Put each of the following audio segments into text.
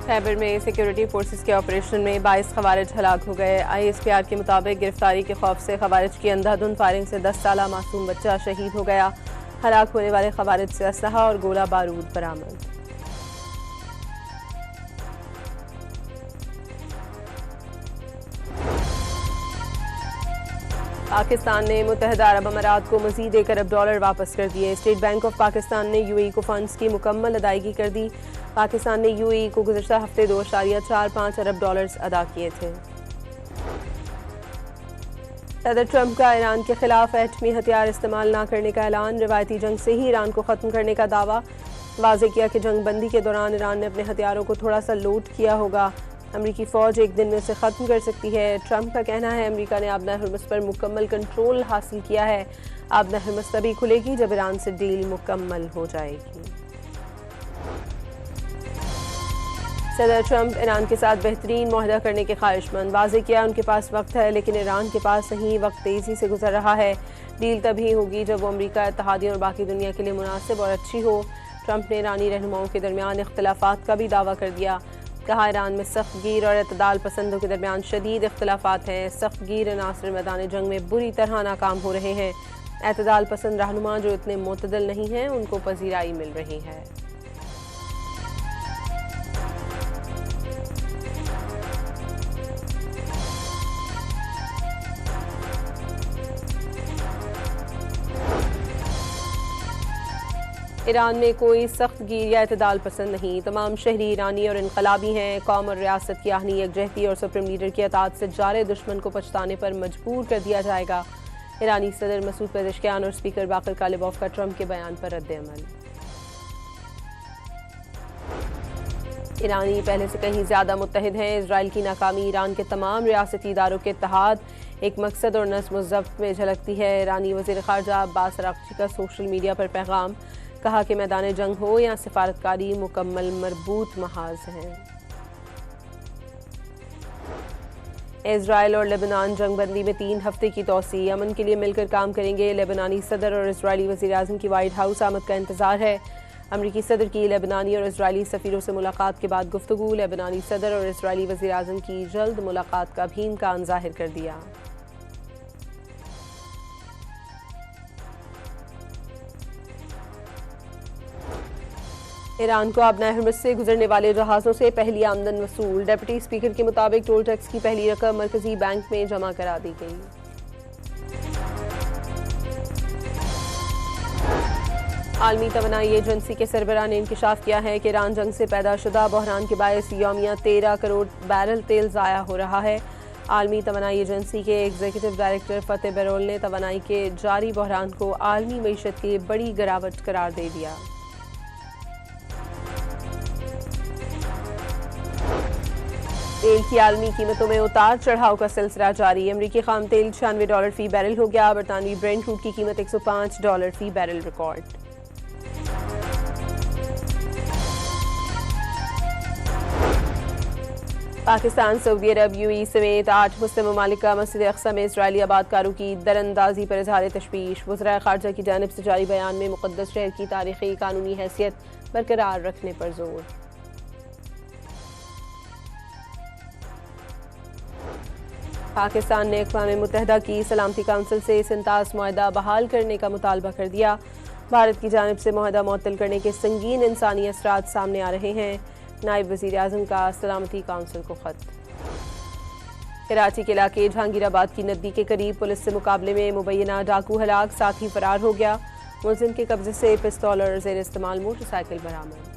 खैबर में security forces के operation में 22 खवारिज हलाक हो गए। ISPR के मुताबिक गिरफ्तारी के खौफ से खवारिज की अंधाधुंध फायरिंग से 10 साला मासूम बच्चा शहीद हो गया। हलाक होने वाले खवारिज से असलहा और गोला बारूद बरामद। पाकिस्तान ने मुत्तहिदा अरब अमारात को मजीद $1 अरब वापस कर दिए। स्टेट बैंक ऑफ पाकिस्तान ने UAE को फंड्स की मुकम्मल अदायगी कर दी। पाकिस्तान ने UAE को गुज़श्ता हफ्ते $2.45 अरब अदा किए थे। सदर ट्रंप का ईरान के खिलाफ एटमी हथियार इस्तेमाल न करने का ऐलान। रिवायती जंग से ही ईरान को ख़त्म करने का दावा। वाज़ेह किया कि जंग बंदी के दौरान ईरान ने अपने हथियारों को थोड़ा सा लोड किया होगा। अमरीकी फ़ौज एक दिन में उसे ख़त्म कर सकती है। ट्रंप का कहना है अमरीका ने आबना हरमुज़ पर मुकम्मल कंट्रोल हासिल किया है। आबना हरमुज़ तभी खुलेगी जब ईरान से डील मुकम्मल हो जाएगी। सदर ट्रंप ईरान के साथ बेहतरीन मुआहदा करने के ख्वाहिशमंद। वाज़ेह किया उनके पास वक्त है, लेकिन ईरान के पास नहीं। वक्त तेज़ी से गुजर रहा है। डील तभी होगी जब वो अमरीका, इत्तेहादियों और बाकी दुनिया के लिए मुनासिब और अच्छी हो। ट्रंप ने ईरानी रहनुमाओं के दरमियान इख्तिलाफात का भी दावा कर दिया। कहा ईरान में सख्तगीर और एतदाल पसंदों के दरमियान शदीद इख्तिलाफात हैं। सख्तगीर अनासर मैदान जंग में बुरी तरह नाकाम हो रहे हैं। एतदाल पसंद रहनुमा जो इतने मोतदल नहीं हैं उनको पजीराई मिल रही है। ईरान में कोई सख्त गिर या एतदाल पसंद नहीं। तमाम शहरी ईरानी और इनकलाबी हैं। कौम और रियासत की आहनी यकजहती और सुप्रीम लीडर की अताअत से जारे दुश्मन को पछताने पर मजबूर कर दिया जाएगा। ईरानी सदर मसूद पेज़ेश्कियान और स्पीकर बाकर कालिबॉफ का ट्रंप के बयान पर रद्द-ए-अमल। ईरानी पहले से कहीं ज्यादा मुत्तहिद हैं। इजराइल की नाकामी ईरान के तमाम रियासती इदारों के इत्तेहाद, एक मकसद और नज़्म व ज़ब्त में झलकती है। ईरानी वज़ीर ख़ारजा अब्बास अराग़ची का सोशल मीडिया पर पैगाम। कहा कि मैदान जंग हो या सिफारतकारी मुकम्मल मरबूत महाज हैं। इजराइल और लेबनान जंग बंदी में 3 हफ्ते की तौसी। अमन के लिए मिलकर काम करेंगे। लेबनानी सदर और इजरायली वज़ीर आज़म की वाइट हाउस आमद का इंतजार है। अमरीकी सदर की लेबनानी और इजरायली सफ़ीरों से मुलाकात के बाद गुफ्तगू। लेबनानी सदर और इजरायली वज़ीर आज़म की जल्द मुलाकात का भी इम्कान ज़ाहिर कर दिया। ईरान को आबना हरमुज़ से गुजरने वाले जहाज़ों से पहली आमदन वसूल। डिप्टी स्पीकर के मुताबिक टोल टैक्स की पहली रकम मरकजी बैंक में जमा करा दी गई। आलमी तवानाई एजेंसी के सरबराह ने इंकशाफ किया है कि ईरान जंग से पैदा शुदा बहरान के बायस यौमिया 13 करोड़ बैरल तेल ज़ाया हो रहा है। आलमी तवानाई एजेंसी के एग्जीक्यूटिव डायरेक्टर फतेह बेरोल ने तवानाई के जारी बहरान को आलमी मईशत की बड़ी गिरावट करार दे दिया। तेल की आलमी कीमतों में उतार चढ़ाव का सिलसिला जारी। अमरीकी खाम तेल $96 फी बैरल हो गया। बरतानवी ब्रेंट क्रूड की कीमत $105 फी बैरल रिकॉर्ड। पाकिस्तान, सऊदी अरब, UAE समेत 8 मुस्लिम ममालिक का मस्जिद अक्सा में इजरायली आबादकारों की दरअंदाजी पर इजहार तशवीश। वज़राए ख़ारजा की जानिब से जारी बयान में मुक़द्दस शहर की तारीख़ी कानूनी हैसियत बरकरार रखने पर जोर। पाकिस्तान ने अक़वाम मुत्तहिदा की सलामती काउंसिल से सिंतास मुआहदा बहाल करने का मुतालबा कर दिया। भारत की जानिब से मुआहदा मुअत्तल करने के संगीन इंसानी असरात सामने आ रहे हैं। नायब वज़ीर आज़म का सलामती काउंसिल को ख़त। कराची के इलाके जहांगीराबाद की नदी के करीब पुलिस से मुकाबले में मुबैना डाकू हलाक, साथी फरार हो गया। मुलजिम के कब्जे से पिस्तौल और ज़ेर इस्तेमाल मोटरसाइकिल बरामद।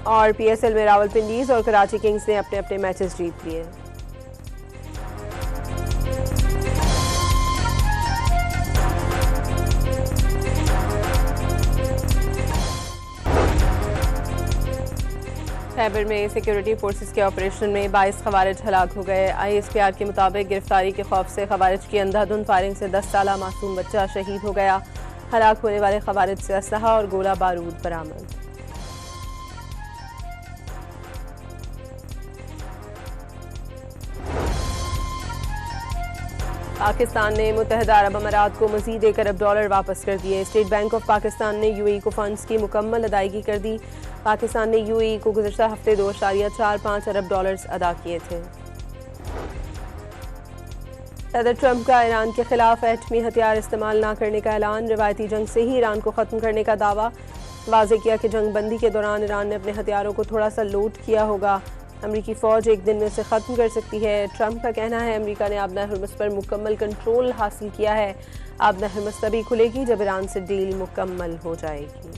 और PSL में रावलपिंडीज और कराची किंग्स ने अपने अपने मैचेस जीत लिए। खैबर में सिक्योरिटी फोर्सेस के ऑपरेशन में 22 खवारिज हलाक हो गए। ISPR के मुताबिक गिरफ्तारी के खौफ से खवारिज की अंधाधुंध फायरिंग से 10 साला मासूम बच्चा शहीद हो गया। हलाक होने वाले खवारिज से असलहा और गोला बारूद बरामद। पाकिस्तान ने मुत्तहिदा अरब अमारात को मजीद $1 अरब वापस कर दिए। स्टेट बैंक ऑफ पाकिस्तान ने यूएई को फंड्स की मुकम्मल अदायगी कर दी। पाकिस्तान ने यूएई को गुज़श्ता हफ्ते $2.45 अरब अदा किए थे। सदर ट्रंप का ईरान के खिलाफ एटमी हथियार इस्तेमाल न करने का ऐलान। रिवायती जंग से ही ईरान को ख़त्म करने का दावा। वाज़ेह किया कि जंग बंदी के दौरान ईरान ने अपने हथियारों को थोड़ा सा लोड किया होगा। अमरीकी फ़ौज एक दिन में उसे ख़त्म कर सकती है। ट्रंप का कहना है अमरीका ने आबना हरमुज़ पर मुकम्मल कंट्रोल हासिल किया है। आबना हरमुज़ तभी खुलेगी जब ईरान से डील मुकम्मल हो जाएगी।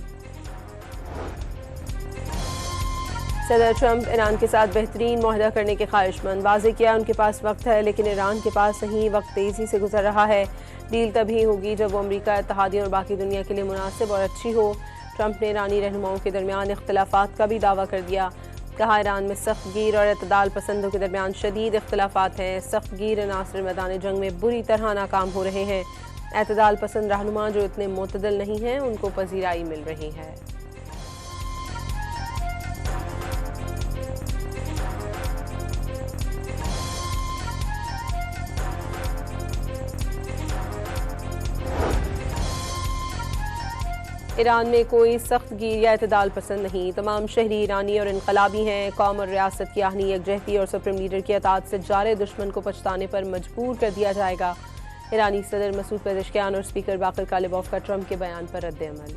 सदर ट्रंप ईरान के साथ बेहतरीन मुआहदा करने के ख्वाहिशमंद। वाज़ेह किया उनके पास वक्त है लेकिन ईरान के पास नहीं, वक्त तेज़ी से गुजर रहा है। डील तभी होगी जब वो अमरीका, इत्तेहादियों और बाकी दुनिया के लिए मुनासिब और अच्छी हो। ट्रंप ने ईरानी रहनुमाओं के दरमियान इख्तलाफात का भी दावा कर दिया। कहा ईरान में सख्तगीर और एतदाल पसंदों के दरमियान शदीद इख्तलाफात हैं। सख्तगीर अनासर मैदान जंग में बुरी तरह नाकाम हो रहे हैं। एतदाल पसंद रहनुमा जो इतने मुतदल नहीं हैं उनको पजीराई मिल रही है। ईरान में कोई सख्त गिर या एतदाल पसंद नहीं। तमाम शहरी ईरानी और इनकलाबी हैं। कौम और रियासत की आहनी यकजहती और सुप्रीम लीडर की अताअत से जारे दुश्मन को पछताने पर मजबूर कर दिया जाएगा। ईरानी सदर मसूद पेज़ेश्कियान और स्पीकर बाकर कालिबॉफ का ट्रंप के बयान पर रद्द-ए-अमल।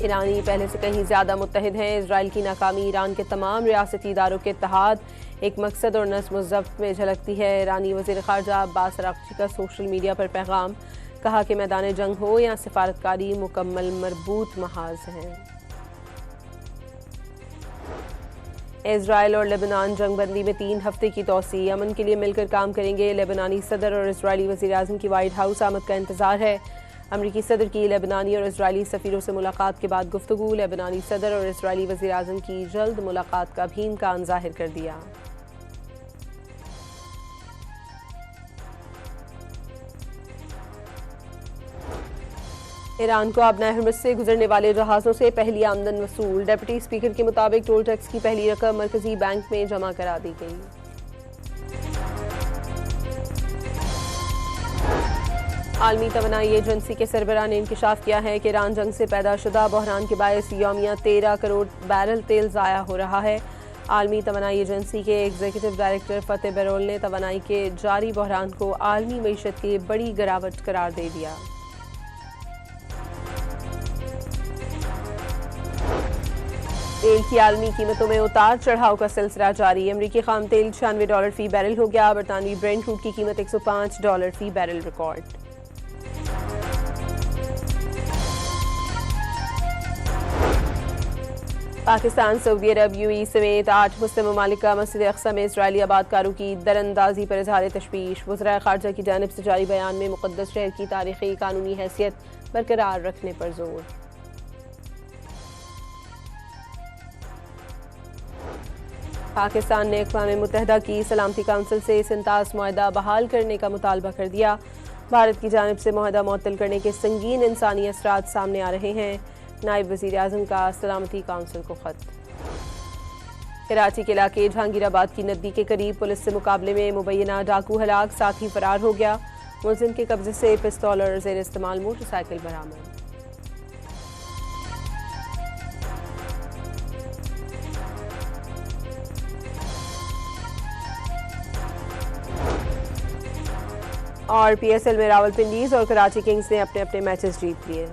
ईरानी पहले से कहीं ज्यादा मुत्तहिद हैं। इजराइल की नाकामी ईरान के तमाम रियासती इदारों के इत्तेहाद, एक मकसद और नज़्म व ज़ब्त में झलकती है। ईरानी वज़ीर ख़ारजा अब्बास अराग़ची का सोशल मीडिया पर पैगाम। कहा कि मैदान जंग हो या सिफारतकारी मुकम्मल मरबूत महाज हैं। इजराइल और लेबनान जंग बंदी में 3 हफ्ते की तौसी। अमन के लिए मिलकर काम करेंगे। लेबनानी सदर और इजरायली वज़ीर आज़म की वाइट हाउस आमद का इंतजार है। अमरीकी सदर की लेबनानी और इजरायली सफ़ीरों से मुलाकात के बाद गुफ्तगू। लेबनानी सदर और इजरायली वज़ीर आज़म की जल्द मुलाकात का भी इम्कान ज़ाहिर कर दिया। ईरान को आबना हरमुज़ से गुजरने वाले जहाज़ों से पहली आमदन वसूल। डिप्टी स्पीकर के मुताबिक टोल टैक्स की पहली रकम मरकजी बैंक में जमा करा दी गई। आलमी तवानाई एजेंसी के सरबराह ने इंकशाफ किया है कि ईरान जंग से पैदा शुदा बहरान के बायस यौमिया 13 करोड़ बैरल तेल ज़ाया हो रहा है। आलमी तवानाई एजेंसी के एग्जीक्यूटिव डायरेक्टर फतेह बेरोल ने तवानाई के जारी बहरान को आलमी मईशत की बड़ी गिरावट करार दे दिया। तेल की आलमी कीमतों में उतार चढ़ाव का सिलसिला जारी। अमरीकी खाम तेल $96 फी बैरल हो गया। बरतानवी ब्रेंट क्रूड की कीमत $105 फी बैरल रिकॉर्ड। पाकिस्तान, सऊदी अरब, यूएई समेत 8 मुस्लिम ममालिक का मस्जिद अक्सा में इजरायली आबादकारों की दरअंदाजी पर इजहार तशवीश। वज़राए ख़ारजा की जानिब से जारी बयान में मुक़द्दस शहर की तारीख़ी कानूनी हैसियत बरकरार रखने पर जोर। पाकिस्तान ने अक़वाम मुत्तहिदा की सलामती काउंसिल से सिंतास मुआहदा बहाल करने का मुतालबा कर दिया। भारत की जानिब से मुआहदा मुअत्तल करने के संगीन इंसानी असरात सामने आ रहे हैं। नायब वज़ीर आज़म का सलामती काउंसिल को ख़त। कराची के इलाके जहांगीराबाद की नदी के करीब पुलिस से मुकाबले में मुबैना डाकू हलाक, साथी फरार हो गया। मुलजिम के कब्जे से पिस्तौल और ज़ेर इस्तेमाल मोटरसाइकिल बरामद। और पीएसएल में रावलपिंडीज और कराची किंग्स ने अपने अपने मैचेस जीत लिए।